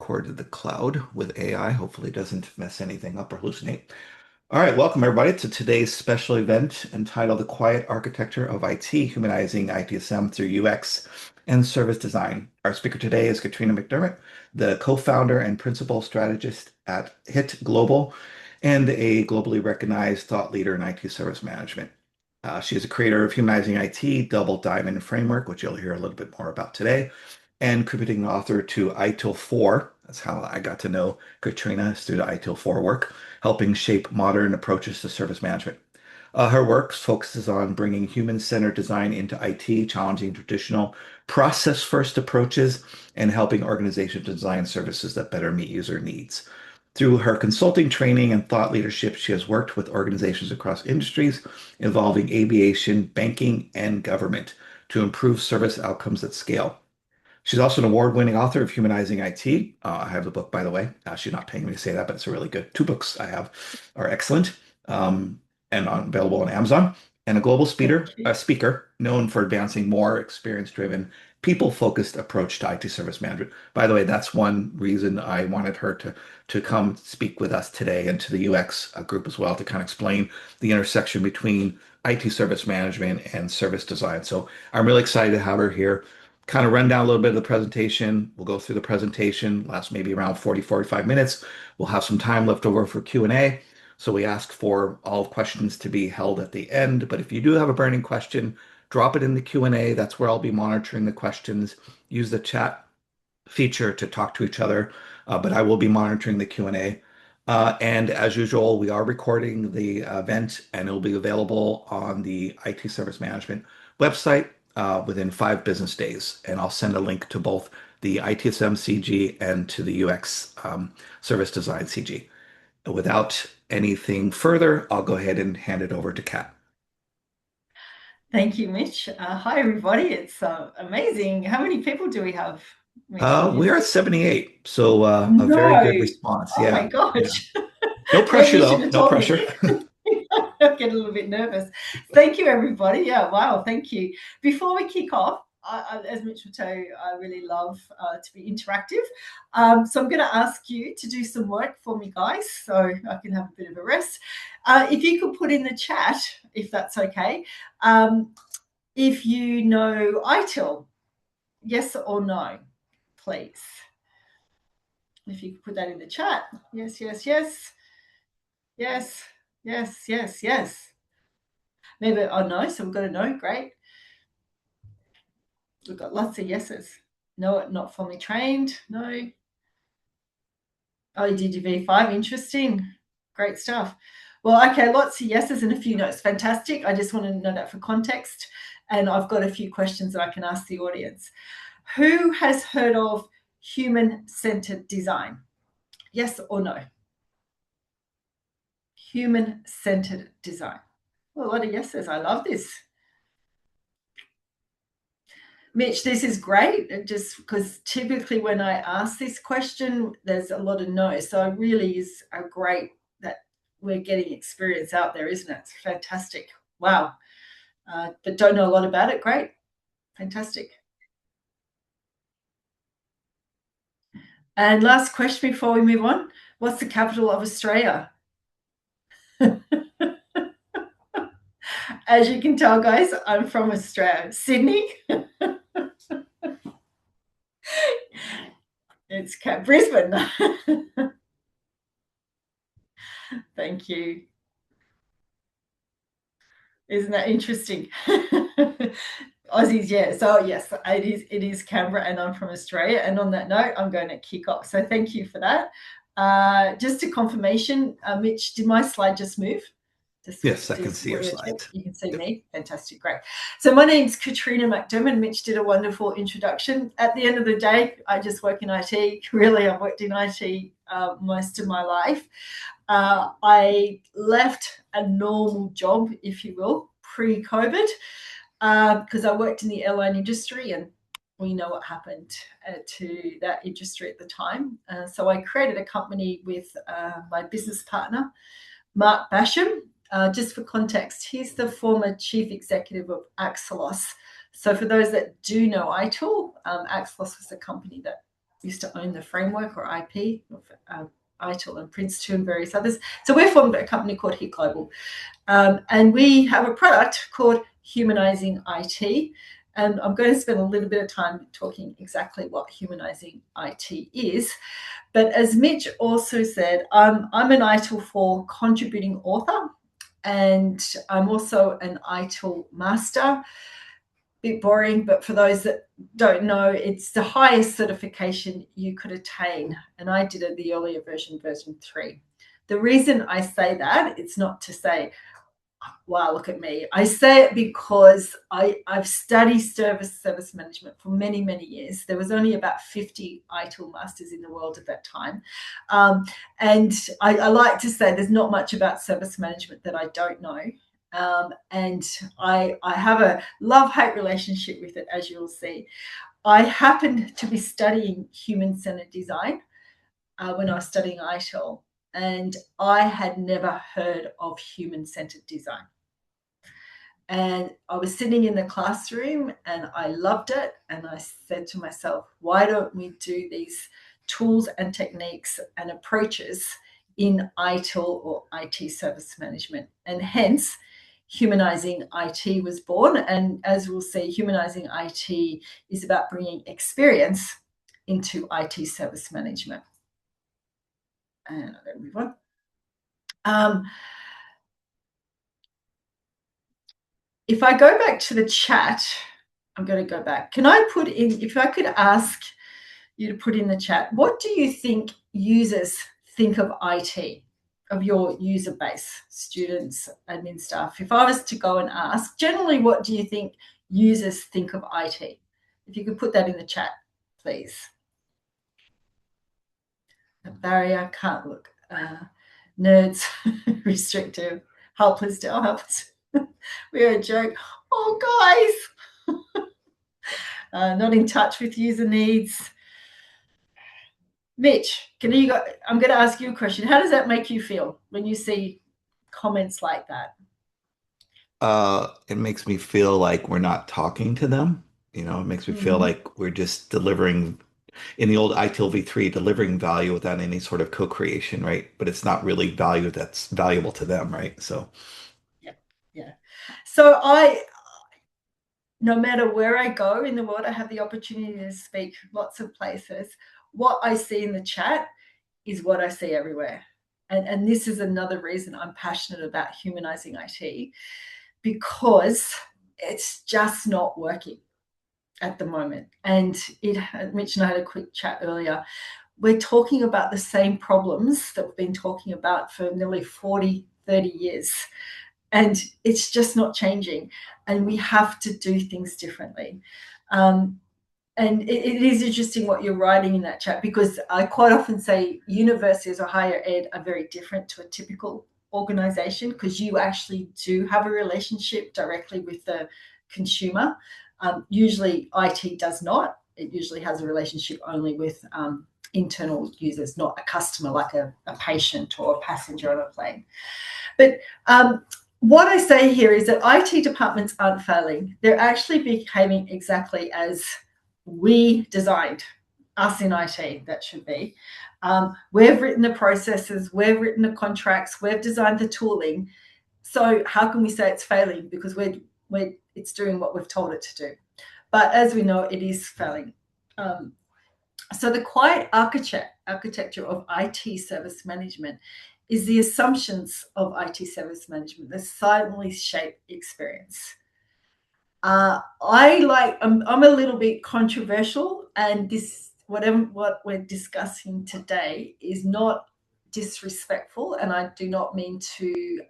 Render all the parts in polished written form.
record to the cloud with AI. Hopefully it doesn't mess anything up or hallucinate. All right, welcome everybody to today's special event entitled The Quiet Architecture of IT, Humanizing ITSM through UX and Service Design. Our speaker today is Katrina McDermott, the co-founder and principal strategist at HIT Global and a globally recognized thought leader in IT service management. She is a creator of Humanizing IT, Double Diamond Framework, which you'll hear a little bit more about today, and contributing author to ITIL 4. That's how I got to know Katrina, through the ITIL 4 work, helping shape modern approaches to service management. Her work focuses on bringing human-centered design into IT, challenging traditional process-first approaches, and helping organizations design services that better meet user needs. Through her consulting training and thought leadership, she has worked with organizations across industries involving aviation, banking, and government to improve service outcomes at scale. She's also an award-winning author of Humanizing IT. I have the book, by the way. She's not paying me to say that, but it's a really good. Two books I have are excellent, and available on Amazon. And a global speaker known for advancing more experience-driven, people-focused approach to IT service management. By the way, that's one reason I wanted her to come speak with us today and to the UX group as well to kind of explain the intersection between IT service management and service design. So I'm really excited to have her here, kind of run down a little bit of the presentation. We'll go through the presentation, last maybe around 40, 45 minutes. We'll have some time left over for Q&A. So we ask for all questions to be held at the end. But if you do have a burning question, drop it in the Q&A. That's where I'll be monitoring the questions. Use the chat feature to talk to each other, but I will be monitoring the Q&A. And as usual, we are recording the event, and it will be available on the IT Service Management website within 5 business days. And I'll send a link to both the ITSM CG and to the UX Service Design CG. Without anything further, I'll go ahead and hand it over to Kat. Thank you, Mitch. Hi, everybody. It's amazing. How many people do we have, Mitch? We're at 78, so a very good response. Oh my gosh. Yeah. No pressure, though. No pressure. I get a little bit nervous. Thank you, everybody. Yeah, wow, thank you. Before we kick off, as Mitch will tell you, I really love to be interactive. So I'm going to ask you to do some work for me, guys, so I can have a bit of a rest. If you could put in the chat, if that's okay, if you know ITIL, yes or no, please. If you could put that in the chat. Yes, yes, yes. Yes, yes, yes, yes. Maybe, oh no, so we've got a no, great. We've got lots of yeses. No, not formally trained, no. Oh, you did your V5, interesting. Great stuff. Well, okay, lots of yeses and a few no's. Fantastic. I just want to know that for context. And I've got a few questions that I can ask the audience. Who has heard of human-centered design? Yes or no? Human-centered design. Well, a lot of yeses. I love this. Mitch, this is great, just because typically when I ask this question, there's a lot of no's. So it really is great that we're getting experience out there, isn't it? It's fantastic. Wow. But don't know a lot about it. Great. Fantastic. And last question before we move on. What's the capital of Australia? As you can tell, guys, I'm from Australia. Sydney. It's Brisbane. Thank you. Isn't that interesting? Aussies, yeah. So yes, it is Canberra, and I'm from Australia. And on that note, I'm going to kick off. So thank you for that. Just a confirmation, Mitch, did my slide just move? Yes, I can see your slide. You can see me. Fantastic, great. So my name's Katrina McDermott. Mitch did a wonderful introduction. At the end of the day, I just work in IT. Really, I've worked in IT most of my life. I left a normal job, if you will, pre-COVID, because I worked in the airline industry, and we know what happened to that industry at the time. So I created a company with my business partner, Mark Basham. Just for context, he's the former chief executive of Axelos. So for those that do know ITIL, Axelos was the company that used to own the framework or IP of ITIL and Prince2 and various others. So we're formed a company called Hit Global. And we have a product called Humanizing IT. And I'm going to spend a little bit of time talking exactly what humanizing IT is. But as Mitch also said, I'm an ITIL 4 contributing author, and I'm also an ITIL master. Bit boring, but for those that don't know, it's the highest certification you could attain. And I did it the earlier version 3. The reason I say that, it's not to say, wow, look at me. I say it because I've studied service management for many, many years. There was only about 50 ITIL masters in the world at that time. And I like to say there's not much about service management that I don't know. And I have a love-hate relationship with it, as you'll see. I happened to be studying human-centered design when I was studying ITIL, and I had never heard of human-centered design. And I was sitting in the classroom and I loved it. And I said to myself, why don't we do these tools and techniques and approaches in ITIL or IT service management? And hence, Humanizing IT was born. And as we'll see, Humanizing IT is about bringing experience into IT service management. And I'm going to move on. If I go back to the chat, I'm going to go back. Can I put in, if I could ask you to put in the chat, what do you think users think of IT, of your user base, students, admin staff? If I was to go and ask, generally, what do you think users think of IT? If you could put that in the chat, please. A barrier, can't look. Nerds, restrictive, helpless, still helpless. We're a joke. Oh, guys, not in touch with user needs. Mitch, I'm going to ask you a question. How does that make you feel when you see comments like that? It makes me feel like we're not talking to them. You know, it makes me feel like we're just delivering in the old ITIL v3, delivering value without any sort of co-creation, right? But it's not really value that's valuable to them, right? So, yeah. So no matter where I go in the world, I have the opportunity to speak lots of places. What I see in the chat is what I see everywhere. And this is another reason I'm passionate about humanizing IT, because it's just not working at the moment. And Mitch and I had a quick chat earlier. We're talking about the same problems that we've been talking about for nearly 40, 30 years. And it's just not changing. And we have to do things differently. And it is interesting what you're writing in that chat, because I quite often say universities or higher ed are very different to a typical organization, because you actually do have a relationship directly with the consumer. Usually IT does not. It usually has a relationship only with internal users, not a customer like a patient or a passenger on a plane. But what I say here is that IT departments aren't failing. They're actually behaving exactly as we designed, us in IT, that should be. We've written the processes, we've written the contracts, we've designed the tooling. So how can we say it's failing? Because it's doing what we've told it to do. But as we know, it is failing. So the quiet architecture of IT service management is the assumptions of IT service management that silently shape experience. I'm a little bit controversial, and what we're discussing today is not disrespectful, and I do not mean to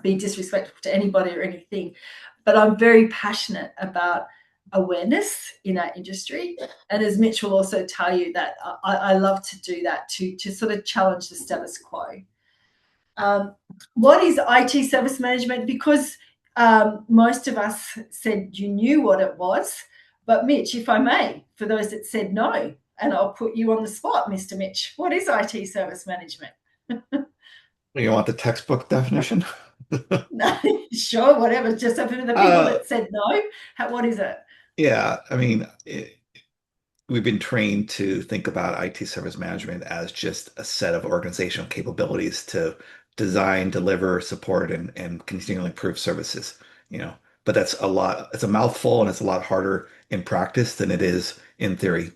be disrespectful to anybody or anything, but I'm very passionate about awareness in our industry. And as Mitch will also tell you, that I love to do that to sort of challenge the status quo. What is IT service management? Because most of us said you knew what it was. But Mitch, if I may, for those that said no, and I'll put you on the spot, Mr. Mitch, what is IT service management? you want the textbook definition? No, sure, whatever. Just for the people that said no, what is it? Yeah, I mean, we've been trained to think about IT service management as just a set of organizational capabilities to design, deliver, support, and continually improve services, you know. But that's a lot, it's a mouthful and it's a lot harder in practice than it is in theory.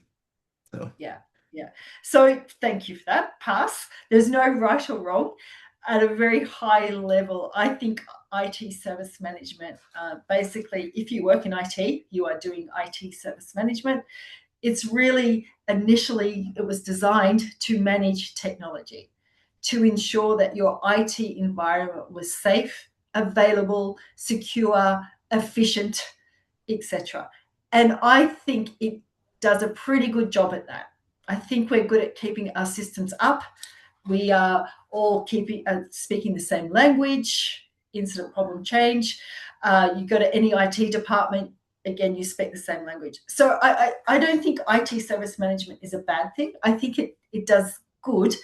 So Yeah, yeah. So thank you for that. Pass. There's no right or wrong. At a very high level, I think IT service management, basically, if you work in IT, you are doing IT service management. It's really initially, it was designed to manage technology, to ensure that your IT environment was safe, available, secure, efficient, etc. And I think it does a pretty good job at that. I think we're good at keeping our systems up. We are all speaking the same language, incident problem change. You go to any IT department, again, you speak the same language. So I don't think IT service management is a bad thing. I think it does good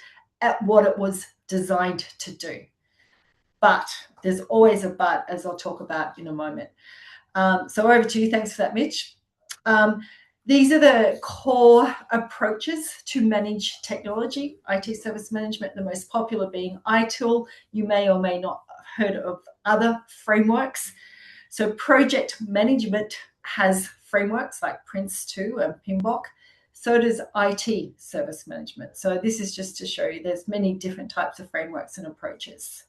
at what it was designed to do. But there's always a but, as I'll talk about in a moment. So over to you. Thanks for that, Mitch. Um, these are the core approaches to manage technology, IT service management, the most popular being iTool. You may or may not have heard of other frameworks. So project management has frameworks like Prince2 and PMBOK. So does IT service management. So this is just to show you there's many different types of frameworks and approaches.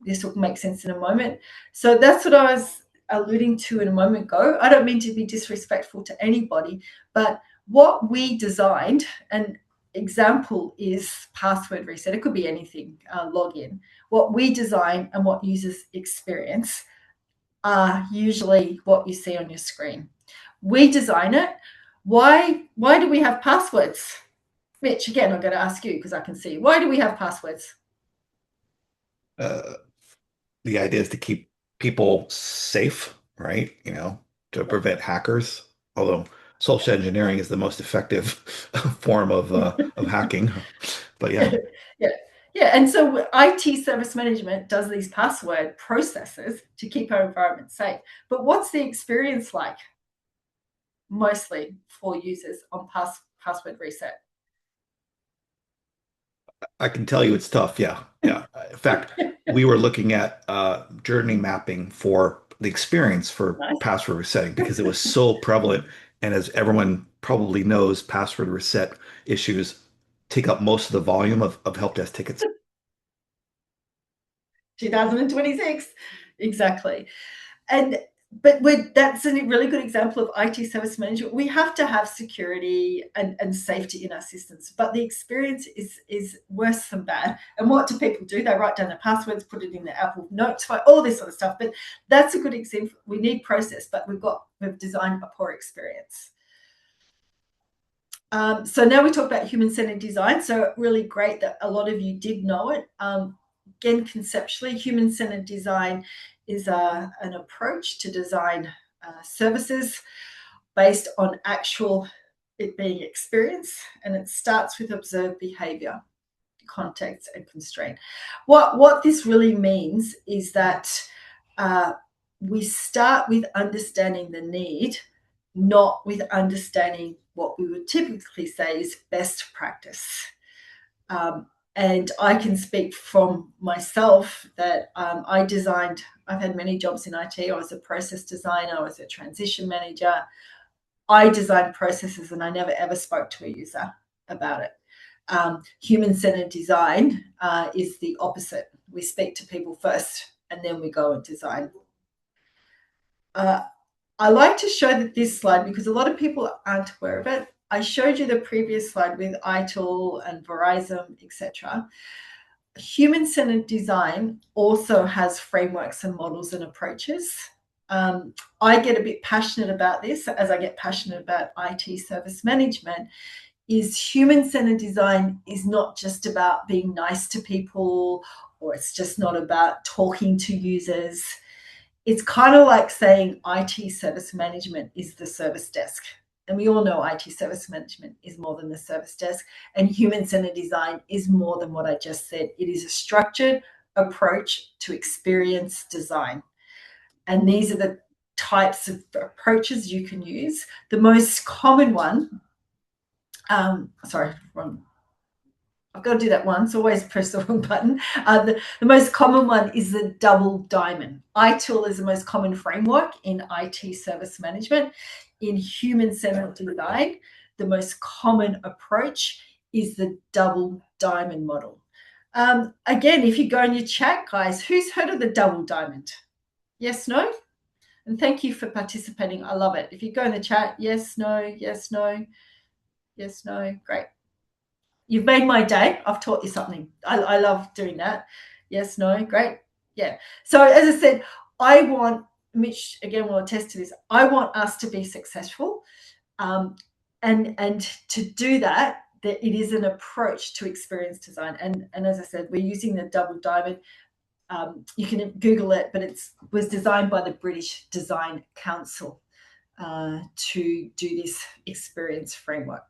This will make sense in a moment. So that's what I was alluding to in a moment ago. I don't mean to be disrespectful to anybody, but what we designed, an example is password reset. It could be anything, login. What we design and what users experience are usually what you see on your screen. We design it. Why do we have passwords? Mitch, again, I'm going to ask you because I can see. Why do we have passwords? uh, the idea is to keep people safe, right? You know, to prevent hackers. Although social engineering is the most effective form of hacking. But yeah. Yeah. Yeah. And so IT service management does these password processes to keep our environment safe. But what's the experience like mostly for users on password reset? I can tell you it's tough. Yeah. Yeah. In fact, we were looking at journey mapping for the experience for Nice. password resetting because it was so prevalent. And as everyone probably knows, password reset issues take up most of the volume of help desk tickets. 2026. Exactly. And that's a really good example of IT service management. We have to have security and safety in our systems, but the experience is worse than bad. And what do people do? They write down their passwords, put it in their Apple Notes file, all this sort of stuff. But that's a good example. We need process, but we've designed a poor experience. So now we talk about human-centered design. So really great that a lot of you did know it. Again, conceptually, human-centered design is an approach to design services based on actual it being experience, and it starts with observed behavior, context, and constraint. What this really means is that we start with understanding the need, not with understanding what we would typically say is best practice. And I can speak from myself that I've had many jobs in IT. I was a process designer, I was a transition manager. I designed processes and I never ever spoke to a user about it. Human-centered design is the opposite. We speak to people first and then we go and design. I like to show this slide because a lot of people aren't aware of it. I showed you the previous slide with iTool and Verizon, etc. Human-centered design also has frameworks and models and approaches. I get a bit passionate about this, as I get passionate about IT service management, is human-centered design is not just about being nice to people, or it's just not about talking to users. It's kind of like saying IT service management is the service desk. And we all know IT service management is more than the service desk, and human-centered design is more than what I just said. It is a structured approach to experience design. And these are the types of approaches you can use. The most common one, sorry, wrong. I've got to do that once, always press the wrong button. The most common one is the double diamond. iTool is the most common framework in IT service management. In human-centered design, the most common approach is the double diamond model. Again, if you go in your chat, guys, who's heard of the double diamond? Yes, no? And thank you for participating. I love it. If you go in the chat, yes, no, yes, no, yes, no, great. You've made my day. I've taught you something. I love doing that. Yes, no, great. Yeah. So as I said, I want, Mitch, again, will attest to this, I want us to be successful. And to do that, that it is an approach to experience design. And as I said, we're using the double diamond. You can Google it, but it was designed by the British Design Council to do this experience framework.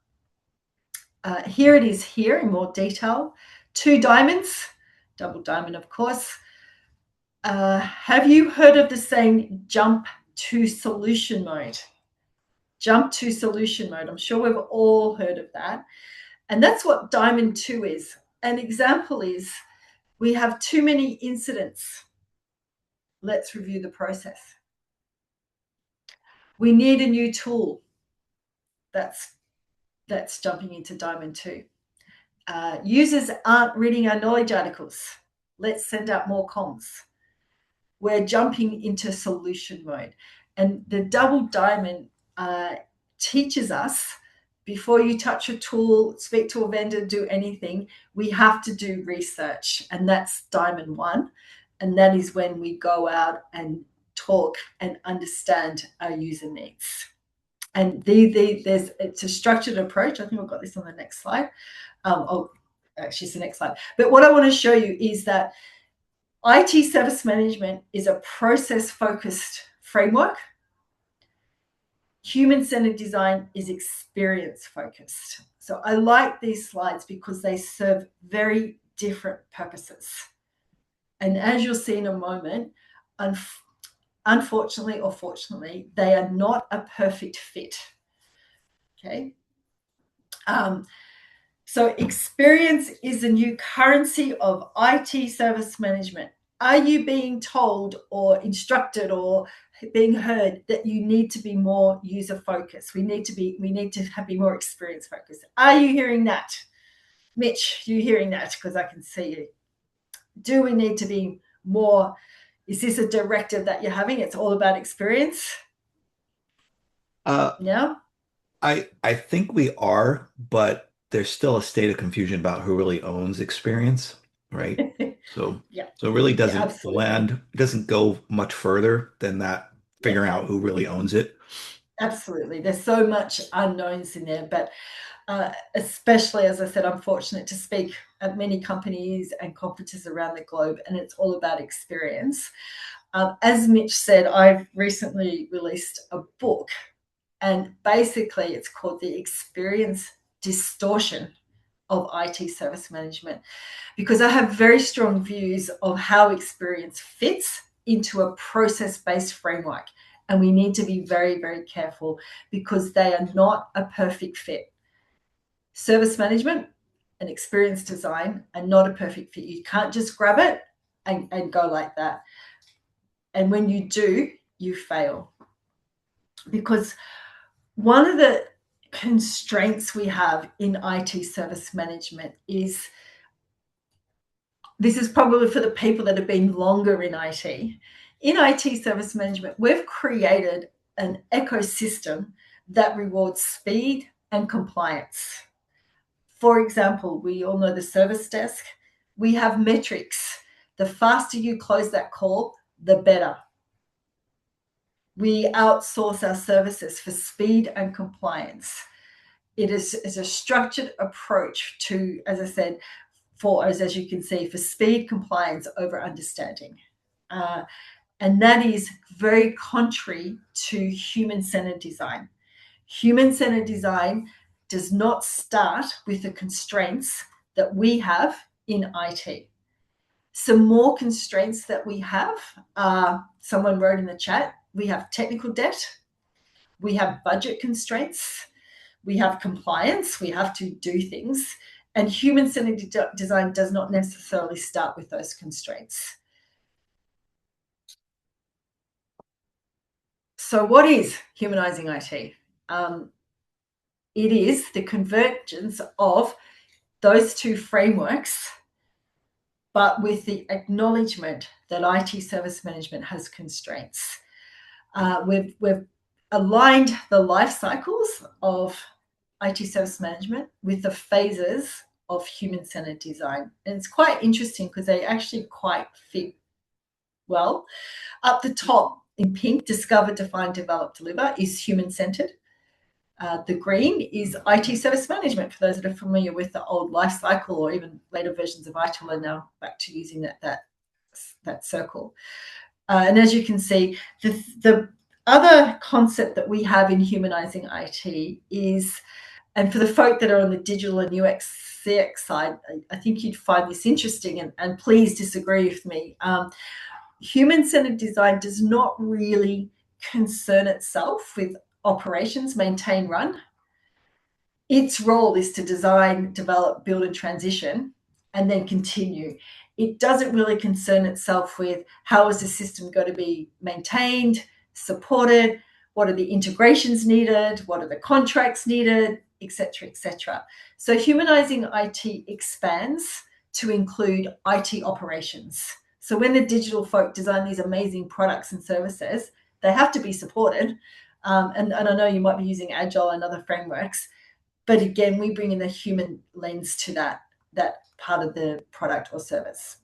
Here it is here in more detail. 2 diamonds, double diamond, of course. Have you heard of the saying jump to solution mode? Jump to solution mode. I'm sure we've all heard of that. And that's what diamond 2 is. An example is we have too many incidents. Let's review the process. We need a new tool. That's jumping into diamond 2. Users aren't reading our knowledge articles. Let's send out more comms. We're jumping into solution mode. And the double diamond teaches us, before you touch a tool, speak to a vendor, do anything, we have to do research. And that's diamond 1. And that is when we go out and talk and understand our user needs. And it's a structured approach. I think I've got this on the next slide. Actually, it's the next slide. But what I want to show you is that IT service management is a process-focused framework. Human-centered design is experience-focused. So I like these slides because they serve very different purposes. And as you'll see in a moment, unfortunately or fortunately, they are not a perfect fit. Okay. So experience is the new currency of IT service management. Are you being told or instructed or being heard that you need to be more user focused? We need to be more experience focused. Are you hearing that? Mitch, you hearing that? Because I can see you. Do we need to be more? Is this a directive that you're having? It's all about experience? Yeah. I think we are, but there's still a state of confusion about who really owns experience, right? So yeah. So it really doesn't land, it doesn't go much further than that, figuring out who really owns it. Absolutely. There's so much unknowns in there, but especially, as I said, I'm fortunate to speak at many companies and conferences around the globe, and it's all about experience. As Mitch said, I've recently released a book, and basically it's called The Experience Distortion of IT Service Management, because I have very strong views of how experience fits into a process-based framework. And we need to be very, very careful because they are not a perfect fit. Service management and experience design are not a perfect fit. You can't just grab it and go like that. And when you do, you fail. Because one of the constraints we have in IT service management is, this is probably for the people that have been longer in IT. In IT service management, we've created an ecosystem that rewards speed and compliance. For example, we all know the service desk. We have metrics. The faster you close that call, the better. We outsource our services for speed and compliance. It is a structured approach to, as I said, as you can see, for speed, compliance over understanding. And that is very contrary to human-centered design. Human-centered design does not start with the constraints that we have in IT. Some more constraints that we have, someone wrote in the chat, we have technical debt, we have budget constraints, we have compliance, we have to do things, and human-centered design does not necessarily start with those constraints. So what is humanizing IT? It is the convergence of those two frameworks, but with the acknowledgement that IT service management has constraints. We've aligned the life cycles of IT service management with the phases of human-centered design. And it's quite interesting because they actually quite fit well. Up the top in pink, discover, define, develop, deliver is human-centered. The green is IT service management. For those that are familiar with the old life cycle or even later versions of ITIL are now back to using that circle. And as you can see, the other concept that we have in humanizing IT is, and for the folk that are on the digital and UX CX side, I think you'd find this interesting, and please disagree with me. Human-centered design does not really concern itself with operations, maintain, run. Its role is to design, develop, build, and transition, and then continue. It doesn't really concern itself with how is the system going to be maintained, supported, what are the integrations needed, what are the contracts needed, etc., etc. So humanizing IT expands to include IT operations. So when the digital folk design these amazing products and services, they have to be supported. And I know you might be using Agile and other frameworks, but again, we bring in the human lens to that part of the product or service.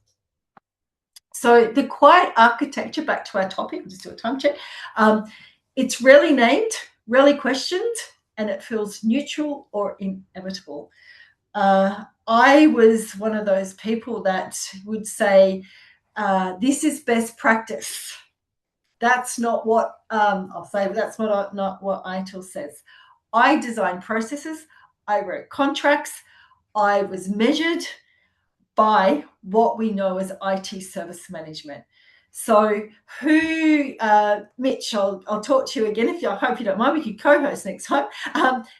So the quiet architecture, back to our topic, we'll just do a time check. It's rarely named, rarely questioned, and it feels neutral or inevitable. I was one of those people that would say, this is best practice. That's not what I'll say. That's not what ITIL says. I designed processes. I wrote contracts. I was measured by what we know as IT service management. So, Mitch, I'll talk to you again. I hope you don't mind. We could co-host next time.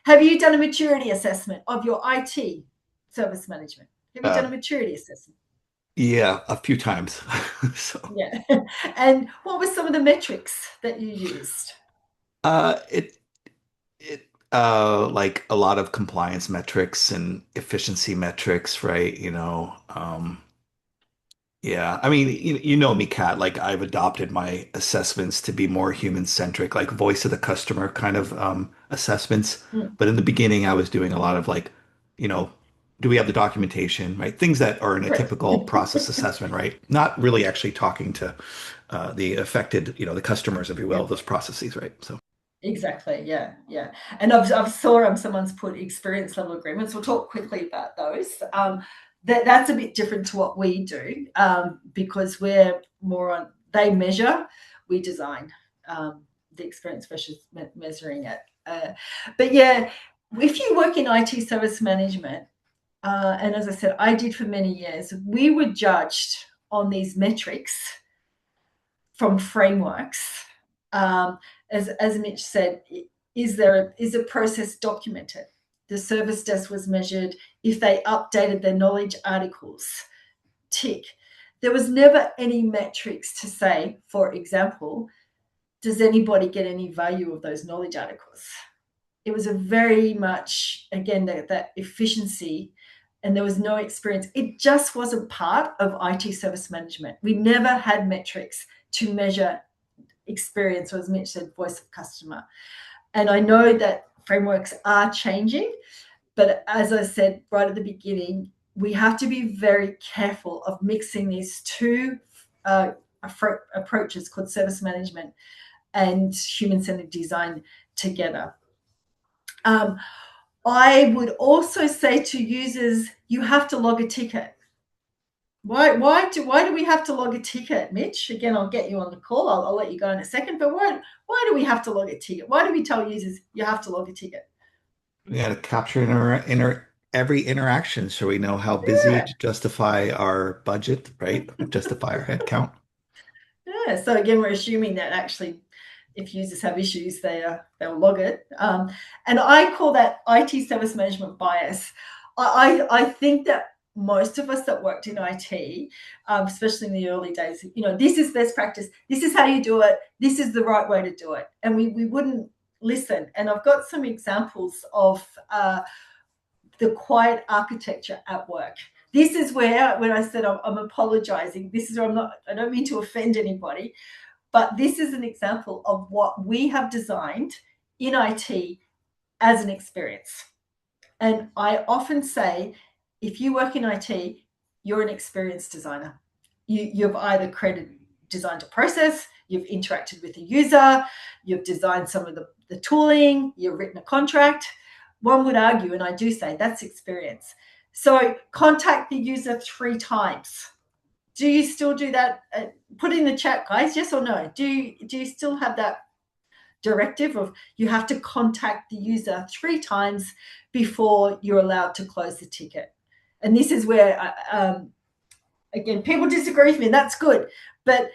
Have you done a maturity assessment of your IT service management? Have you done a maturity assessment? Yeah, a few times. So, Yeah. And what were some of the metrics that you used? it like a lot of compliance metrics and efficiency metrics, right? Yeah, I mean, you know me, Kat. Like I've adopted my assessments to be more human-centric, like voice of the customer kind of assessments. Mm. But in the beginning, I was doing a lot of like, you know, do we have the documentation, right? Things that are in a Correct. typical process assessment, right? Not really actually talking to the affected, the customers, if you will, Yeah. of those processes, right? So, Exactly. Yeah. Yeah. And I've saw someone's put experience level agreements. We'll talk quickly about those. That's a bit different to what we do because we're more on they measure, we design the experience versus measuring it. But yeah, if you work in IT service management, and as I said, I did for many years, we were judged on these metrics from frameworks. As Mitch said, is a process documented? The service desk was measured. If they updated their knowledge articles, tick. There was never any metrics to say, for example, does anybody get any value of those knowledge articles? It was a very much, again, that efficiency, and there was no experience. It just wasn't part of IT service management. We never had metrics to measure experience, or as Mitch said, voice of customer. And I know that frameworks are changing, but as I said right at the beginning, we have to be very careful of mixing these two approaches called service management and human-centered design together. I would also say to users, you have to log a ticket. Why do we have to log a ticket, Mitch? Again, I'll get you on the call. I'll let you go in a second. But why do we have to log a ticket? Why do we tell users you have to log a ticket? we got to capture every interaction so we know how busy Yeah. to justify our budget, right? Justify our head count. Yeah. So again, we're assuming that actually if users have issues, they'll log it. And I call that IT service management bias. I think that most of us that worked in IT, especially in the early days, this is best practice. This is how you do it. This is the right way to do it. And we wouldn't listen. And I've got some examples of the quiet architecture at work. This is where, when I said I'm apologizing, this is where I don't mean to offend anybody, but this is an example of what we have designed in IT as an experience. And I often say, if you work in IT, you're an experience designer. You've either designed a process, you've interacted with a user, you've designed some of the tooling, you've written a contract. One would argue, and I do say, that's experience. So contact the user 3 times. Do you still do that? Put in the chat, guys, yes or no. Do you still have that directive of you have to contact the user 3 times before you're allowed to close the ticket? And this is where, again, people disagree with me, and that's good. But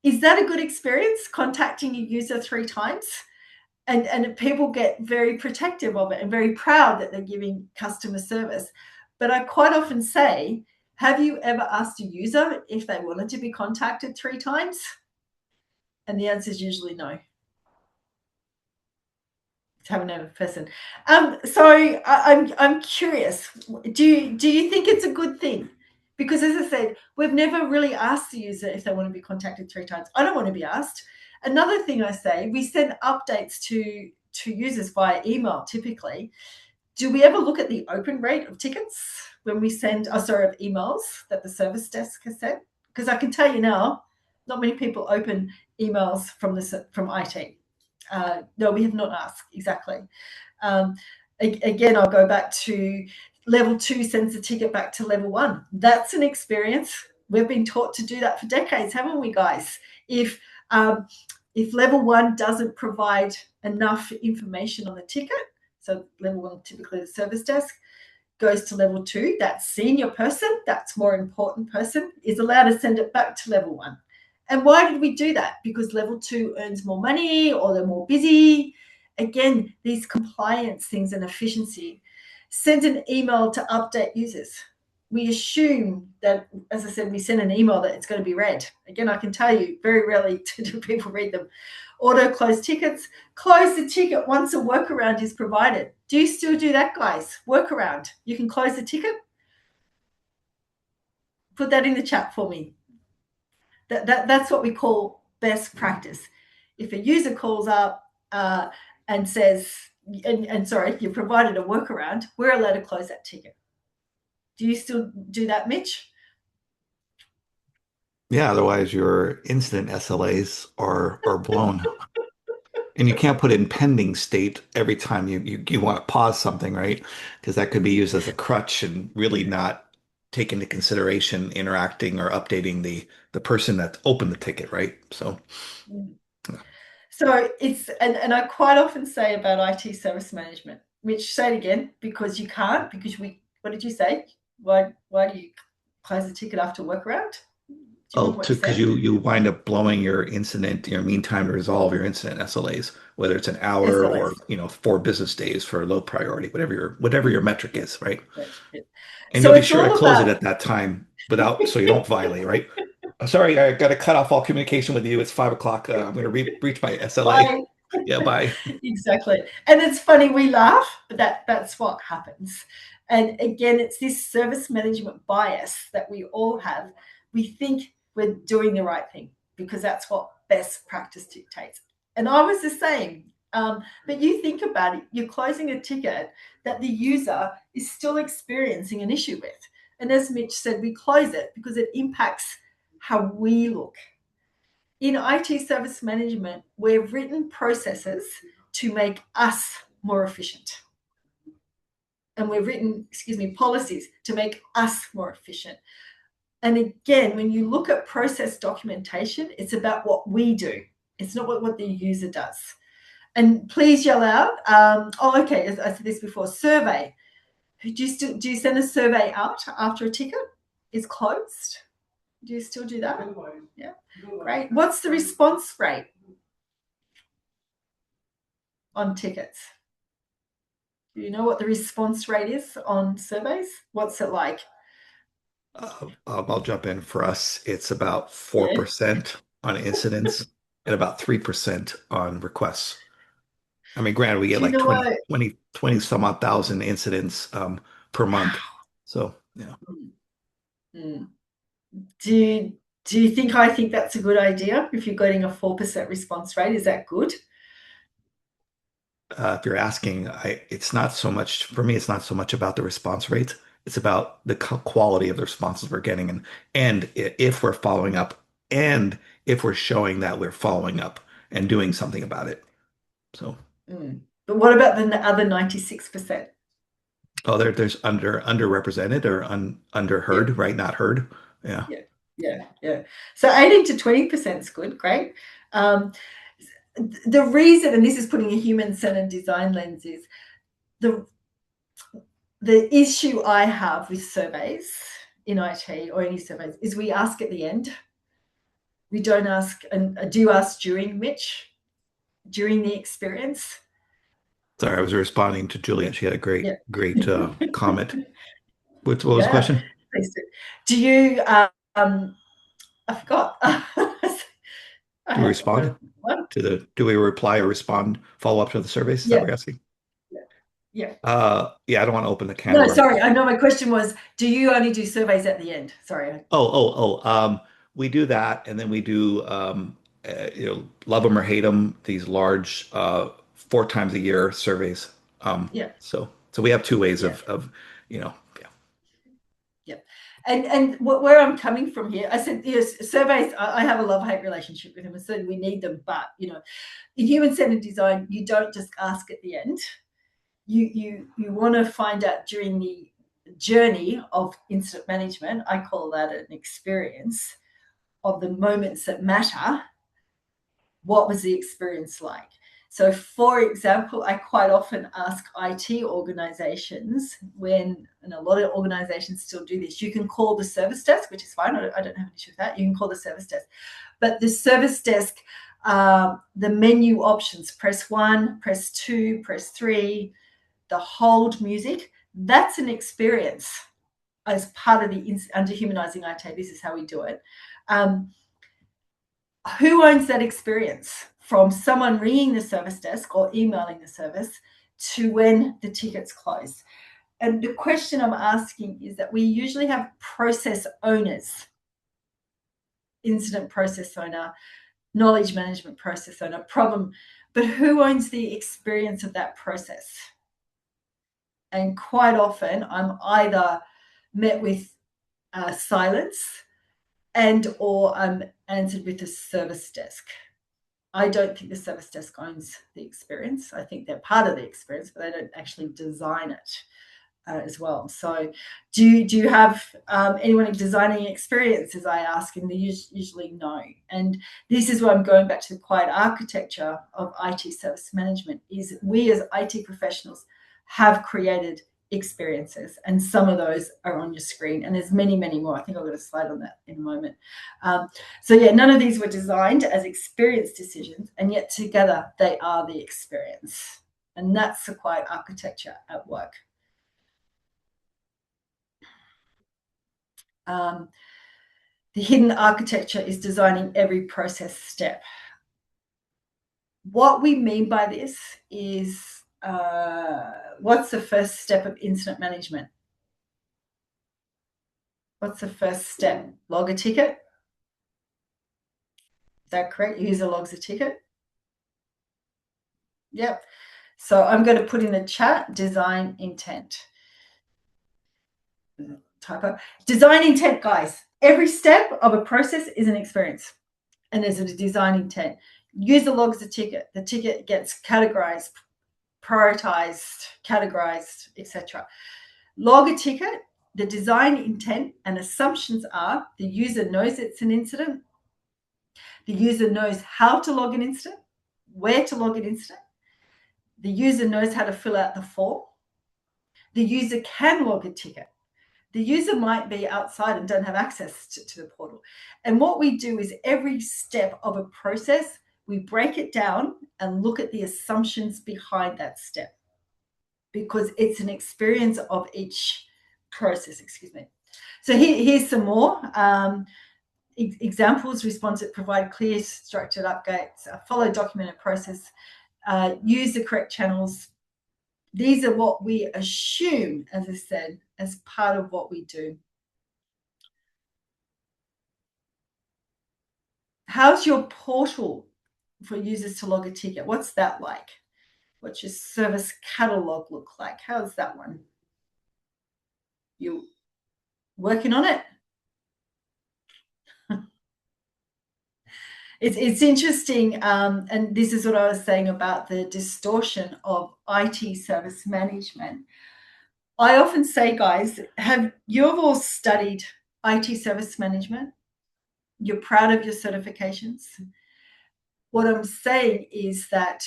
is that a good experience, contacting a user 3 times? And people get very protective of it and very proud that they're giving customer service. But I quite often say, have you ever asked a user if they wanted to be contacted 3 times? And the answer is usually no. Haven't ever person. So I'm curious. Do you think it's a good thing? Because as I said, we've never really asked the user if they want to be contacted 3 times. I don't want to be asked. Another thing I say, we send updates to users via email typically. Do we ever look at the open rate of tickets when we send, of emails that the service desk has sent? Because I can tell you now, not many people open emails from IT. No, we have not asked exactly. Again, I'll go back to level 2 sends the ticket back to level 1. That's an experience. We've been taught to do that for decades, haven't we, guys? If level 1 doesn't provide enough information on the ticket, so level 1, typically the service desk, goes to level 2, that senior person, that's more important person, is allowed to send it back to level 1. And why did we do that? Because level 2 earns more money, or they're more busy. Again, these compliance things and efficiency. Send an email to update users. We assume that, as I said, we send an email that it's going to be read. Again, I can tell you, very rarely do people read them. Auto close tickets. Close the ticket once a workaround is provided. Do you still do that, guys? Workaround. You can close the ticket. Put that in the chat for me. That's what we call best practice. If a user calls up and says, and sorry, you provided a workaround, we're allowed to close that ticket. Do you still do that, Mitch? Yeah, otherwise your incident SLAs are blown. And you can't put in pending state every time you want to pause something, right? Because that could be used as a crutch and really not take into consideration interacting or updating the person that opened the ticket, right? So So it's, and I quite often say about IT service management, Mitch, say it again, because you can't, because what did you say? Why do you close the ticket after workaround? Do you oh, remember what you because said? you wind up blowing your incident, your mean time to resolve your incident SLAs, whether it's an hour SLS. or 4 business days for low priority, whatever your metric Yeah, is, right? yeah. And So you'll be it's sure to all close it about at that time without so you don't violate, right? Sorry, I got to cut off all communication with you. It's 5 o'clock. I'm going to breach my SLA. why. Yeah, bye. Exactly. And it's funny, we laugh, but that's what happens. And again, it's this service management bias that we all have. We think we're doing the right thing because that's what best practice dictates. And I was the same. But you think about it, you're closing a ticket that the user is still experiencing an issue with. And as Mitch said, we close it because it impacts how we look. In IT service management, we've written processes to make us more efficient. And we've written, policies to make us more efficient. And again, when you look at process documentation, it's about what we do. It's not what the user does. And please yell out. Okay, as I said this before, survey. Do you send a survey out after a ticket is closed? Do you still do that? Yeah, great. What's the response rate? on tickets? Do you know what the response rate is on surveys? What's it like? I'll jump in. For us, it's about Yeah. 4% on incidents and about 3% on requests. I mean, granted, we get Do you like know what? 20 some odd thousand incidents per month. So, yeah. Mm. Do you, do you think I think that's a good idea? If you're getting a 4% response rate, is that good? If you're asking, it's not so much for me. It's not so much about the response rates. It's about the quality of the responses we're getting, and if we're following up, and if we're showing that we're following up and doing something about it. So, Mm. But what about the other 96%? oh, there's underrepresented or Yeah, underheard, right? Not heard. Yeah. yeah, yeah. So 18 to 20% is good, great. Um, the reason, and this is putting a human-centered design lens, is the the issue I have with surveys in IT or any surveys is we ask at the end. We don't ask, and do you ask during, Mitch, during the experience? Sorry, I was responding to Yeah, Juliet. She had a yeah. great comment. What was the Yeah, question? please do. Do you, I forgot. I Do we had respond what? do we reply or respond, follow up to the surveys? Is that Yeah, what you're asking? yeah, yeah. Yeah, I don't want to open the can of No, worms. sorry. I know my question was, do you only do surveys at the end? Sorry. We do that, and then we do, love them or hate them, these large, 4 times a year surveys. Yeah, So we have two ways yeah, yeah. yeah. And where I'm coming from here, I said, yes, surveys, I have a love-hate relationship with them. I said we need them, but, in human-centered design, you don't just ask at the end. You want to find out during the journey of incident management. I call that an experience of the moments that matter. What was the experience like? So, for example, I quite often ask IT organizations and a lot of organizations still do this, you can call the service desk, which is fine. I don't have an issue with that. You can call the service desk. But the service desk, the menu options, press 1, press 2, press 3, the hold music, that's an experience as part of the under humanizing IT. This is how we do it. Um, who owns that experience from someone ringing the service desk or emailing the service to when the ticket's closed? And the question I'm asking is that we usually have process owners, incident process owner, knowledge management process owner, problem, but who owns the experience of that process? And quite often I'm either met with silence and or I'm answered with a service desk. I don't think the service desk owns the experience. I think they're part of the experience, but they don't actually design it as well. So, do you have anyone designing experiences? I ask, and they usually no. And this is where I'm going back to the quiet architecture of IT service management. Is we as IT professionals have created experiences, and some of those are on your screen, and there's many more. I think I've got a slide on that in a moment. So yeah, none of these were designed as experience decisions, and yet together they are the experience, and that's the quiet architecture at work. The hidden architecture is designing every process step. What we mean by this is what's the first step of incident management? What's the first step? Log a ticket. Is that correct? User logs a ticket. Yep. So I'm going to put in the chat design intent. Typo. Design intent, guys. Every step of a process is an experience, and there's a design intent. User logs a ticket. The ticket gets categorized, prioritized, categorized, etc. Log a ticket. The design intent and assumptions are the user knows it's an incident. The user knows how to log an incident, where to log an incident. The user knows how to fill out the form. The user can log a ticket. The user might be outside and don't have access to the portal. And what we do is every step of a process, we break it down and look at the assumptions behind that step, because it's an experience of each process. Excuse me. So here's some more examples: responsive, provide clear, structured updates, follow documented process, use the correct channels. These are what we assume, as I said, as part of what we do. How's your portal for users to log a ticket? What's that like? What's your service catalog look like? How's that one? You working on it? It's interesting, and this is what I was saying about the distortion of IT service management. I often say, guys, have you all studied IT service management? You're proud of your certifications? What I'm saying is that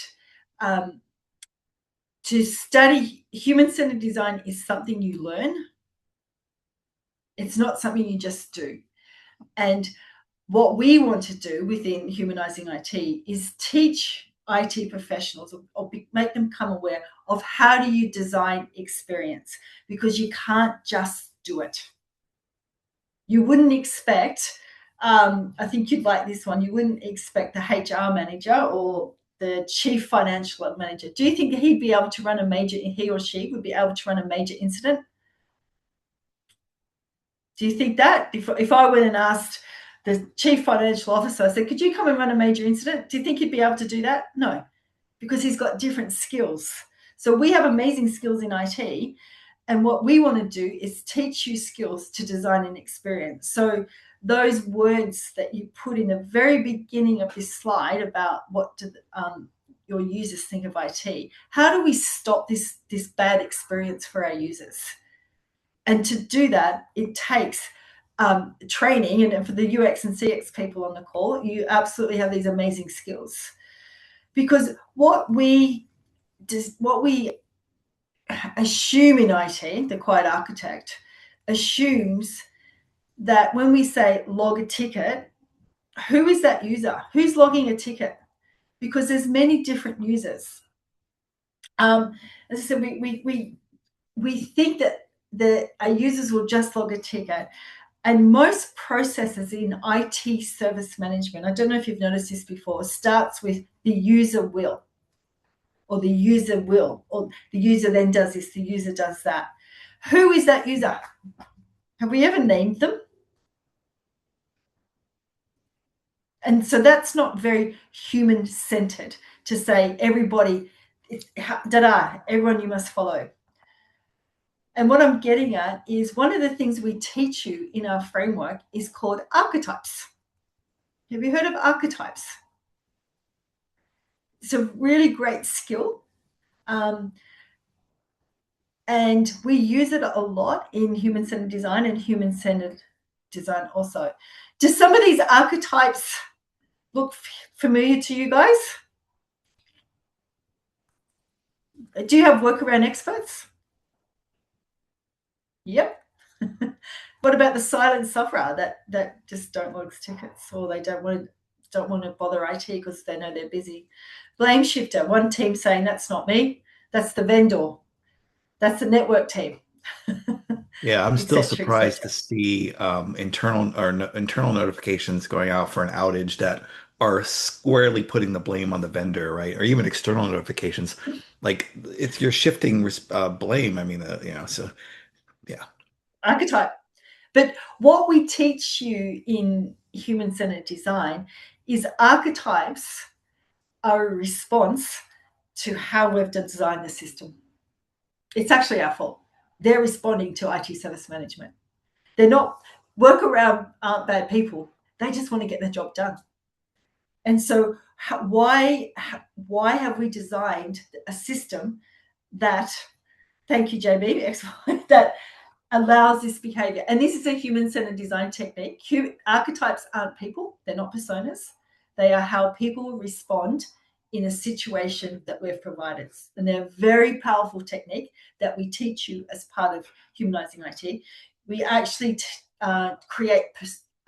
to study human-centered design is something you learn. It's not something you just do. And what we want to do within Humanizing IT is teach IT professionals, or make them become aware of how do you design experience, because you can't just do it. You wouldn't expect, I think you'd like this one, you wouldn't expect the HR manager or the chief financial manager. Do you think he'd be able to run a major, he or she would be able to run a major incident? Do you think that? If I went and asked the chief financial officer, I said, could you come and run a major incident? Do you think he'd be able to do that? No, because he's got different skills. So we have amazing skills in IT, and what we want to do is teach you skills to design an experience. So those words that you put in the very beginning of this slide about what do your users think of IT, how do we stop this bad experience for our users? And to do that, it takes training. And for the UX and CX people on the call, you absolutely have these amazing skills. Because what we assume in IT, the quiet architect, assumes that when we say log a ticket, who is that user? Who's logging a ticket? Because there's many different users. As I said, we think that our users will just log a ticket. And most processes in IT service management, I don't know if you've noticed this before, starts with the user will, or the user will, or the user then does this, the user does that. Who is that user? Have we ever named them? And so that's not very human-centered to say everybody, everyone you must follow. And what I'm getting at is one of the things we teach you in our framework is called archetypes. Have you heard of archetypes? It's a really great skill. And we use it a lot in human-centered design and human-centered design also. Do some of these archetypes look familiar to you guys? Do you have workaround experts? Yep. What about the silent sufferer that just don't log tickets, or they don't want to bother IT because they know they're busy? Blame shifter, one team saying that's not me, that's the vendor, that's the network team. Yeah, I'm still surprised to see internal notifications going out for an outage that are squarely putting the blame on the vendor, right? Or even external notifications, like you're shifting blame. I mean, so yeah. Archetype. But what we teach you in human-centered design is archetypes are a response to how we've designed the system. It's actually our fault. They're responding to IT service management. They're not, workaround aren't bad people. They just want to get their job done. And so why have we designed a system that, thank you, JB, that allows this behavior? And this is a human-centered design technique. Archetypes aren't people. They're not personas. They are how people respond in a situation that we've provided. And they're a very powerful technique that we teach you as part of Humanizing IT. We actually create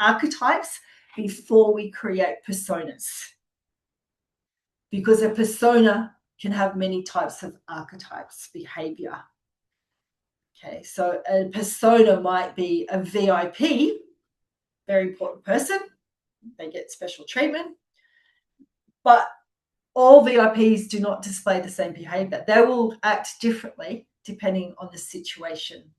archetypes before we create personas. because a persona can have many types of archetypes, behavior. Okay, so a persona might be a VIP, very important person. They get special treatment. But all VIPs do not display the same behavior. They will act differently depending on the situation.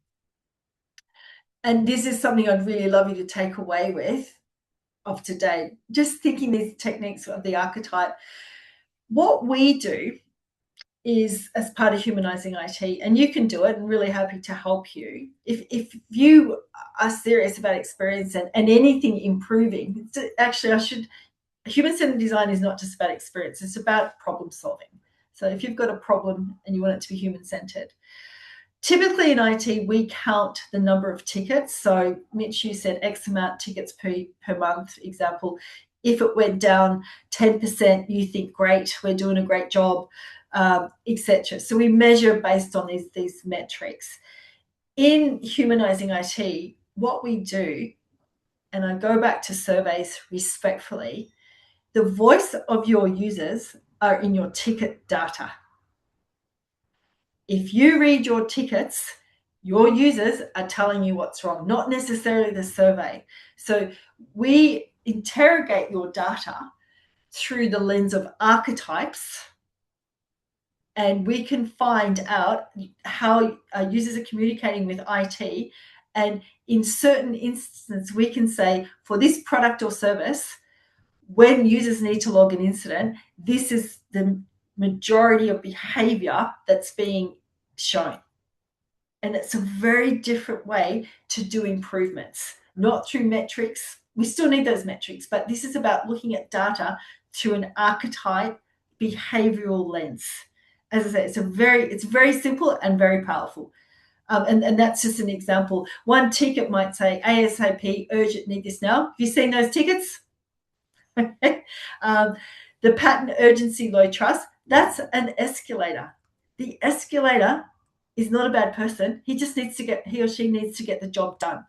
And this is something I'd really love you to take away with of today. Just thinking these techniques of the archetype. What we do is as part of humanizing IT, and you can do it, and really happy to help you. If you are serious about experience and anything improving, actually human-centered design is not just about experience, it's about problem solving. So if you've got a problem and you want it to be human-centered, typically in IT, we count the number of tickets. So Mitch, you said X amount of tickets per month, example. If it went down 10%, you think, great, we're doing a great job, etc. So we measure based on these metrics. In humanizing IT, what we do, and I go back to surveys respectfully, the voice of your users are in your ticket data. If you read your tickets, your users are telling you what's wrong, not necessarily the survey. So we interrogate your data through the lens of archetypes, and we can find out how users are communicating with IT. And in certain instances, we can say, for this product or service, when users need to log an incident, this is the majority of behavior that's being shown. And it's a very different way to do improvements, not through metrics. We still need those metrics, but this is about looking at data through an archetype behavioral lens. As I say, it's very simple and very powerful. And that's just an example. One ticket might say ASAP, urgent, need this now. Have you seen those tickets? The pattern, urgency, low trust, that's an escalator. The escalator is not a bad person. He or she needs to get the job done.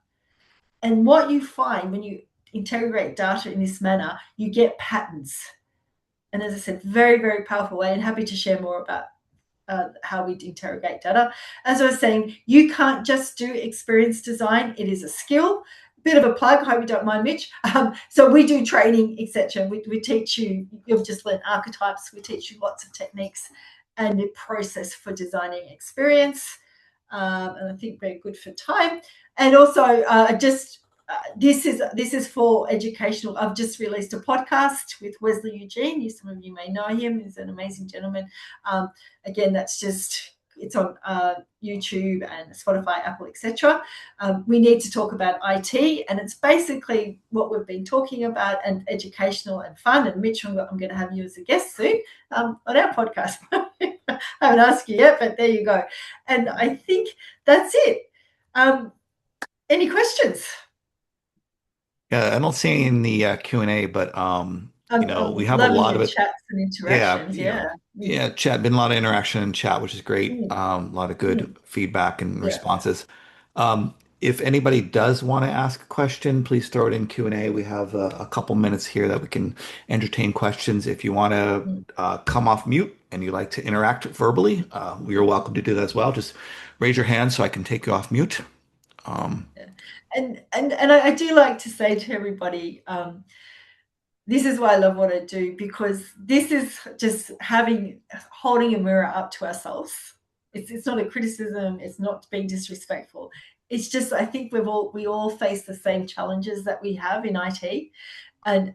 And what you find when you integrate data in this manner, you get patterns. And as I said, very, very powerful way, and happy to share more about how we interrogate data. As I was saying, you can't just do experience design. It is a skill. Bit of a plug, I hope you don't mind, Mitch. So we do training, etc. We teach you, you've just learned archetypes. We teach you lots of techniques and the process for designing experience. And I think very good for time. And also this is for educational. I've just released a podcast with Wesley Eugene. Some of you may know him. He's an amazing gentleman. Again, it's on YouTube and Spotify, Apple, etc. We need to talk about IT, and it's basically what we've been talking about, and educational and fun. And Mitch, I'm going to have you as a guest soon on our podcast. I haven't asked you yet, but there you go. And I think that's it. Any questions? Yeah, I don't see any in the Q&A, but we have a loving lot of the it. chats and Yeah, interactions. Yeah. chat, been a lot of interaction in chat, which is great. A lot of good feedback and Yeah. responses. If anybody does want to ask a question, please throw it in Q&A. We have a couple minutes here that we can entertain questions. If you want to come off mute and you like to interact verbally, you're welcome to do that as well. Just raise your hand so I can take you off mute. And I do like to say to everybody, this is why I love what I do, because this is just holding a mirror up to ourselves. It's not a criticism. It's not being disrespectful. It's just, I think we all face the same challenges that we have in IT, and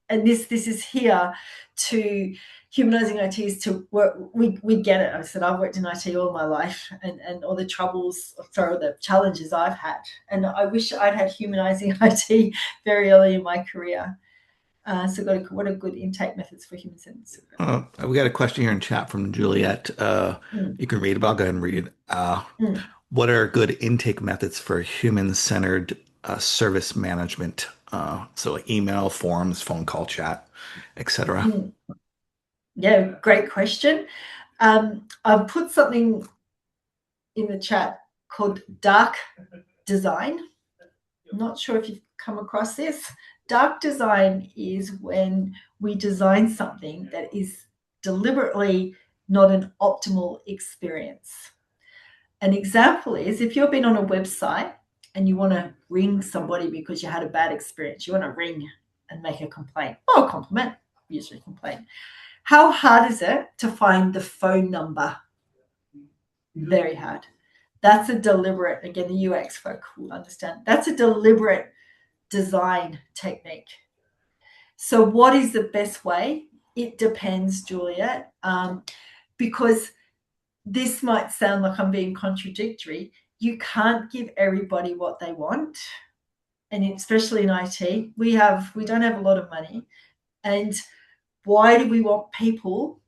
this is here to humanizing IT is to work. We get it. I said I've worked in IT all my life, and all the the challenges I've had, and I wish I'd had humanizing IT very early in my career. So what are good intake methods for human-centered? We got a question here in chat from Juliet. You can read it, but I'll go ahead and read it. What are good intake methods for human-centered service management? So email, forums, phone call, chat, etc. Yeah, great question. I've put something in the chat called dark design. I'm not sure if you've come across this. Dark design is when we design something that is deliberately not an optimal experience. An example is if you've been on a website and you want to ring somebody because you had a bad experience, you want to ring and make a complaint or a compliment, usually a complaint. How hard is it to find the phone number? Very hard. That's a deliberate, again, the UX folk will understand, that's a deliberate design technique. So what is the best way? It depends, Juliet, because this might sound like I'm being contradictory. You can't give everybody what they want. And especially in IT, we don't have a lot of money. And why do we want people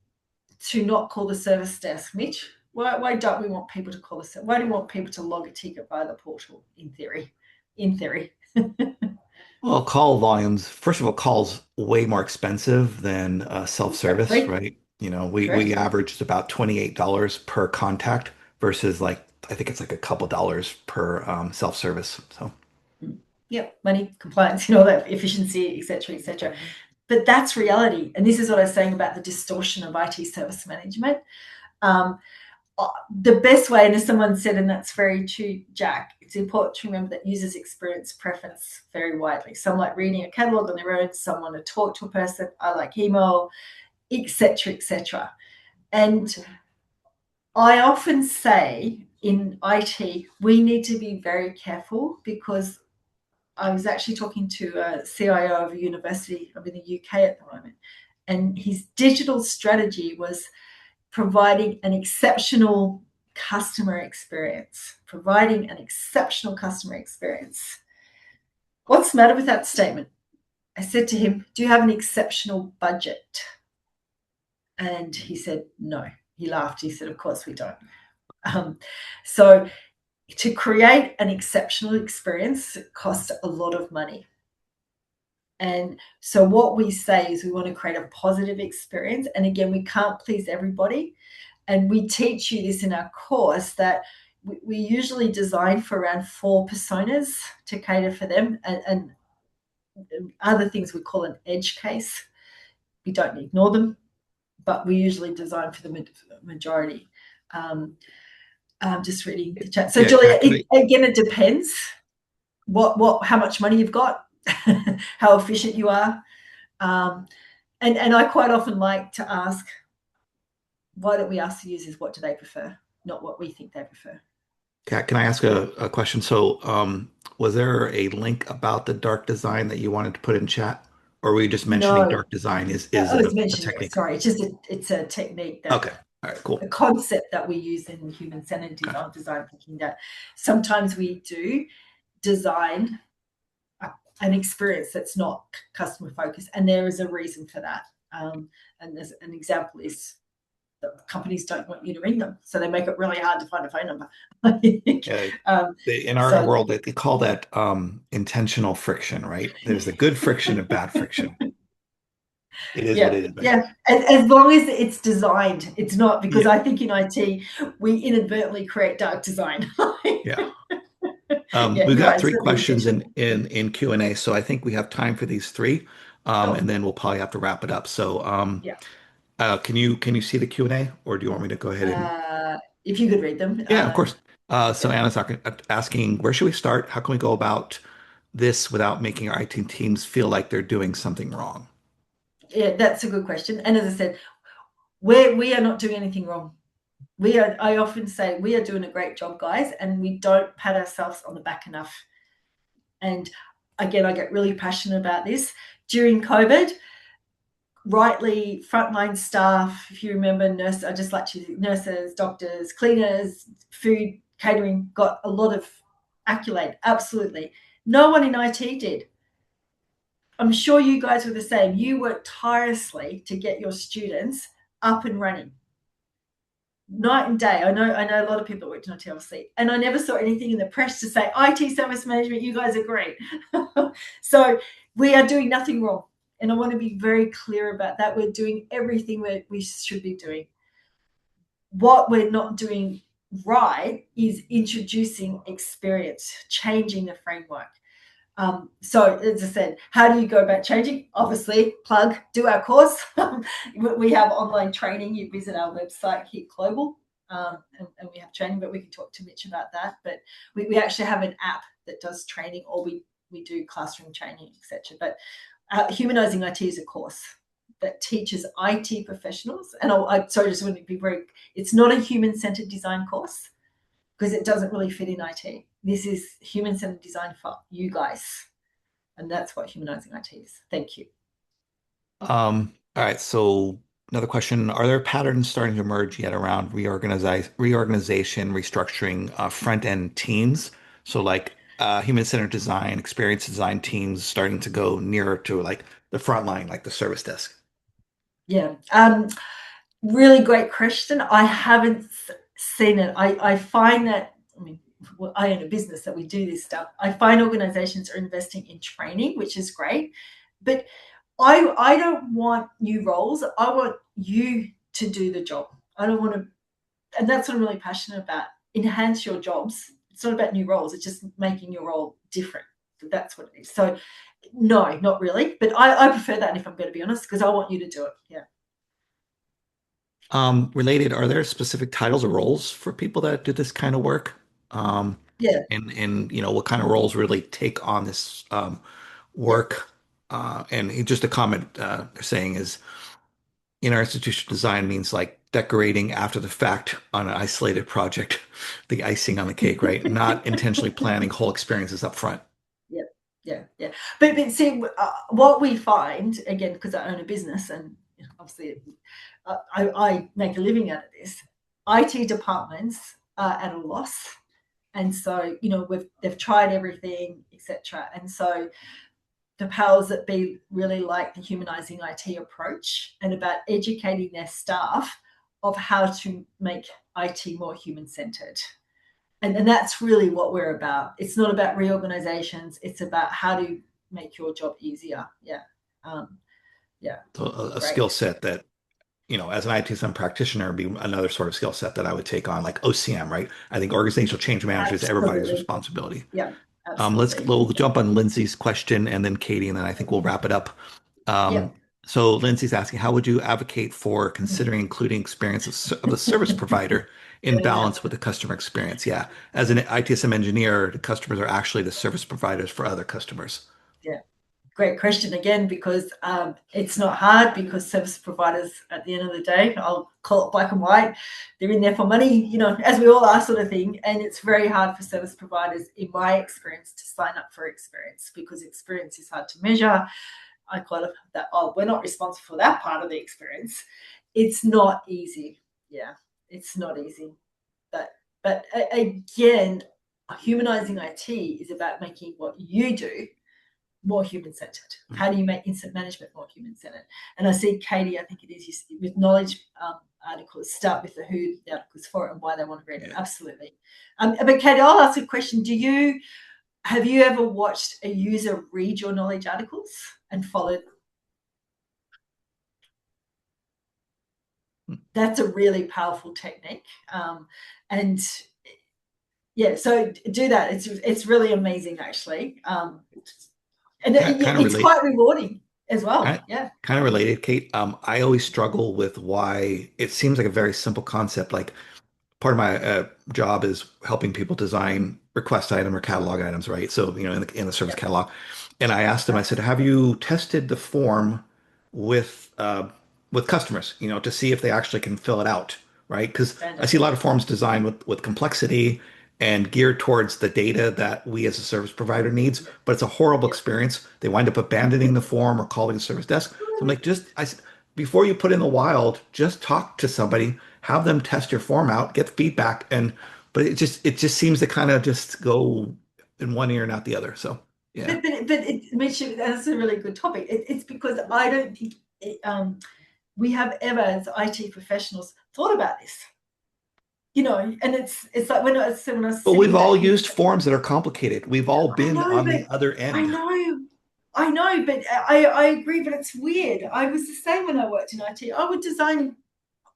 to not call the service desk, Mitch? Why don't we want people to call the service? Why do we want people to log a ticket via the portal, in theory? In theory. Well, call volumes, first of all, calls way more expensive than self-service, Exactly. right? We Correct. averaged about $28 per contact versus like I think it's like a couple dollars per self-service. So Yep, money, compliance, all that efficiency, etc., etc. But that's reality. And this is what I was saying about the distortion of IT service management. Um, the best way, and as someone said, and that's very true, Jack, it's important to remember that users experience preference very widely. Some like reading a catalogue on their own, some want to talk to a person, I like email, etc., etc. And I often say in IT, we need to be very careful because I was actually talking to a CIO of a university. I'm in the UK at the moment, and his digital strategy was providing an exceptional customer experience. Providing an exceptional customer experience. What's the matter with that statement? I said to him, do you have an exceptional budget? And he said, no. He laughed. He said, of course we don't. So to create an exceptional experience costs a lot of money. And so what we say is we want to create a positive experience. And again, we can't please everybody. And we teach you this in our course that we usually design for around 4 personas to cater for them, and other things we call an edge case. We don't ignore them, but we usually design for the majority. I'm just reading the chat. So yeah, Julia, can it depends how much money you've got, how efficient you are. And I quite often like to ask, why don't we ask the users what do they prefer, not what we think they prefer. can I ask a question? So, was there a link about the dark design that you wanted to put in chat, or were you just mentioning No, dark design is I was a mentioning it. technique? Sorry, it's a technique that Okay, all right, cool. a concept that we use in human-centered design thinking, that sometimes we do design an experience that's not customer focused, and there is a reason for that. And there's an example is that companies don't want you to ring them, so they make it really hard to find a phone number. Uh, um, in our so world, they call that intentional friction, right? There's the good friction and bad friction. It is what yeah, it is, man. yeah. As long as it's designed, it's not, because Yeah, I think in IT we inadvertently create dark design. yeah. Yeah, We've you're got right. It's three got to be questions intentional. in Q&A, so I think we have time for these three, Oh, and then we'll probably have to wrap it up. So, yeah. can you see the Q&A, or do you want me to go ahead and? If you could read them, Yeah, of course. So yeah. Anna's asking, where should we start? How can we go about this without making our IT teams feel like they're doing something wrong? Yeah, that's a good question. And as I said, we are not doing anything wrong. I often say we are doing a great job, guys, and we don't pat ourselves on the back enough. And again, I get really passionate about this. During COVID, rightly, frontline staff, if you remember, I just like to nurses, doctors, cleaners, food, catering, got a lot of accolade. Absolutely. No one in IT did. I'm sure you guys were the same. You worked tirelessly to get your students up and running night and day. I know a lot of people that worked in IT, obviously, and I never saw anything in the press to say IT service management, you guys are great. So we are doing nothing wrong, and I want to be very clear about that. We're doing everything we should be doing. What we're not doing right is introducing experience, changing the framework. So as I said, how do you go about changing? Obviously, plug, do our course. We have online training. You visit our website, Hit Global, and we have training, but we can talk to Mitch about that. But we actually have an app that does training, or we do classroom training, etc. But Humanizing IT is a course that teaches IT professionals. And sorry, just want to be very, it's not a human-centered design course because it doesn't really fit in IT. This is human-centered design for you guys. And that's what Humanizing IT is. Thank you. All right, so another question. Are there patterns starting to emerge yet around reorganization, restructuring front-end teams? So like human-centered design, experience design teams starting to go nearer to like the front line, like the service desk. Yeah. Really great question. I haven't seen it. I find that, I mean, well, I own a business that we do this stuff. I find organizations are investing in training, which is great. But I don't want new roles. I want you to do the job. I don't want to, and that's what I'm really passionate about. Enhance your jobs. It's not about new roles. It's just making your role different. That's what it is. So no, not really. But I prefer that if I'm going to be honest, because I want you to do it. Yeah. Related, are there specific titles or roles for people that do this kind of work? Um, Yeah. and you know, what kind of roles really take on this Yeah. work? And just a comment they're saying is in our institution, design means like decorating after the fact on an isolated project, the icing on the cake, right? Not intentionally planning whole experiences up front. Yeah, yeah, yeah. But see, what we find again, because I own a business and obviously I make a living out of this. IT departments are at a loss, and so they've tried everything, etc. And so the powers that be really like the humanizing IT approach and about educating their staff of how to make IT more human centered. And that's really what we're about. It's not about reorganizations. It's about how to make your job easier. Yeah. Um, yeah. So a skill Great. set that, you know, as an ITSM practitioner would be another sort of skill set that I would take on, like OCM, right? I think organizational change management is everybody's Absolutely. responsibility. Yeah. Absolutely. We'll Yeah. jump on Lindsay's question and then Katie, and then I think we'll wrap it up. Um, Yep. so Lindsay's asking, how would you advocate for considering including experience of the service provider in Yeah. balance with the customer experience? Yeah, as an ITSM engineer, the customers are actually the service providers for other customers. Yeah. Great question again, because it's not hard, because service providers at the end of the day, I'll call it black and white, they're in there for money, as we all are, sort of thing. And it's very hard for service providers, in my experience, to sign up for experience, because experience is hard to measure. I call it that, oh, we're not responsible for that part of the experience. It's not easy. Yeah, it's not easy. But again, humanizing IT is about making what you do more human centered. How do you make incident management more human centered? And I see Katie, I think it is, with knowledge articles, start with the who the articles for and why they want to read it. Yeah. Absolutely. But Katie, I'll ask a question. Have you ever watched a user read your knowledge articles and followed? That's a really powerful technique. And yeah, so do that. It's really amazing, actually. And Kind of it's relate. quite rewarding as well. Kind, Yeah. kind of related, Kate. I always struggle with why it seems like a very simple concept. Like part of my job is helping people design request item or catalog items, right? So, you know, in the service Yeah. catalog. And I asked them, I said, have you tested the form with with customers, you know, to see if they actually can fill it out, right? Because I see a Fantastic. lot of forms designed with complexity and geared towards the data that we as a service provider needs, Yeah. but it's a horrible Yeah. experience. They wind up abandoning the form or calling the service desk. So I'm like, before you put in the wild, just talk to somebody, have them test your form out, get feedback, and but it just seems to kind of just go in one ear and out the other. So yeah. Mitch, that's a really good topic. It's because I don't think we have ever, as IT professionals, thought about this. And it's like when I was But sitting we've with that all human. used forms that are complicated. We've all I been know, on the but other I end. know, I know, but I agree, but it's weird. I was the same when I worked in IT. I would design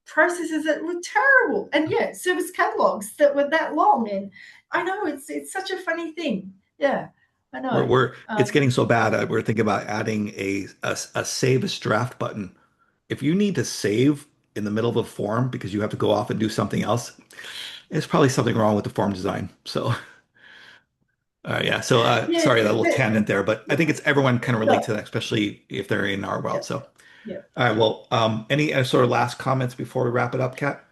processes that were terrible, and yeah, service catalogs that were that long. And I know it's such a funny thing. Yeah. I We're, know. we're it's Um, getting so bad. We're thinking about adding a save as draft button. If you need to save in the middle of a form because you have to go off and do something else, there's probably something wrong with the form design. So, yeah. So, yeah, sorry, that little tangent there, but I think it's everyone can relate to no, that, especially if they're in our yeah, world. So, yeah. all right. Well, any sort of last comments before we wrap it up, Kat?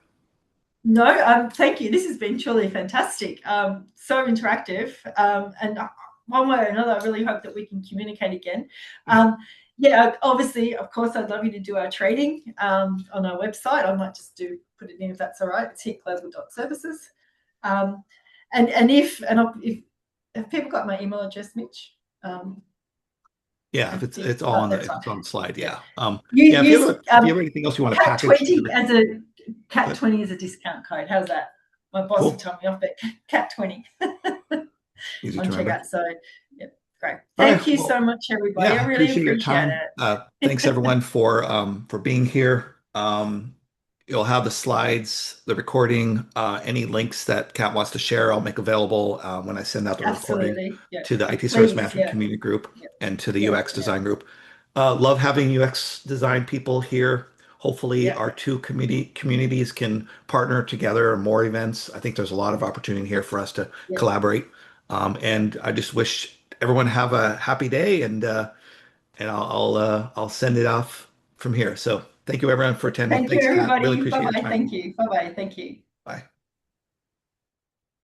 No, thank you. This has been truly fantastic. So interactive. And one way or another, I really hope that we can communicate again. Yeah. Um, yeah, obviously, of course, I'd love you to do our trading on our website. I might just put it in if that's all right. It's hitglobal.services. Um, if have people got my email address, Mitch? Yeah. If it's all on the That's if right. it's on the slide, Yeah. yeah. You Yeah. use If you have anything else you want to Cat package, 20 as a Cat good. 20 is a discount code. How's that? My boss will Cool. tell me off, but Cat 20 Easy on to remember. checkout. So, yeah, great. All right. Thank you so Well, much, everybody. I yeah, really appreciate your appreciate time. Thanks it. everyone for being here. You'll have the slides, the recording, any links that Kat wants to share, I'll make available when I send out the recording Absolutely. Yeah. to the IT Service Please. Management Yeah. Community Group Yeah. and to the Yeah. UX Yeah. Design Group. Love having UX design people here. Hopefully, Yeah. our two communities can partner together on more events. I think there's a lot of opportunity here for us to Yeah. collaborate. And I just wish everyone have a happy day, and I'll send it off from here. So thank you everyone for attending. Thank you, Thanks, Kat. Really everybody. Bye appreciate your bye. time. Thank you. Bye bye. Thank you.